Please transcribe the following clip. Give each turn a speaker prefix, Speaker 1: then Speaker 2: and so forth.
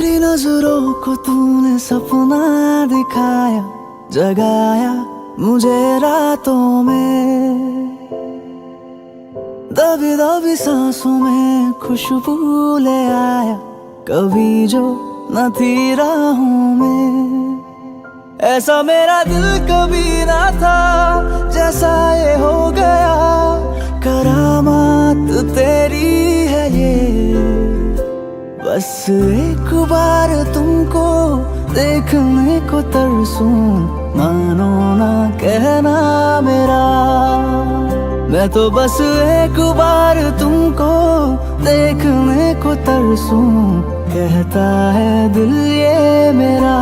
Speaker 1: तेरी नजरों को तूने सपना दिखाया, जगाया मुझे रातों में। दबी दबी सांसों में खुशबू ले आया, कभी जो न थी राहों में। ऐसा मेरा दिल कभी ना था, जैसा ये हो गया। करामात तेरी है ये, बस एक बार तुमको देखने को तरसूं, मानो ना कहना मेरा। मैं तो बस एक बार तुमको देखने को तरसूं, कहता है दिल ये मेरा।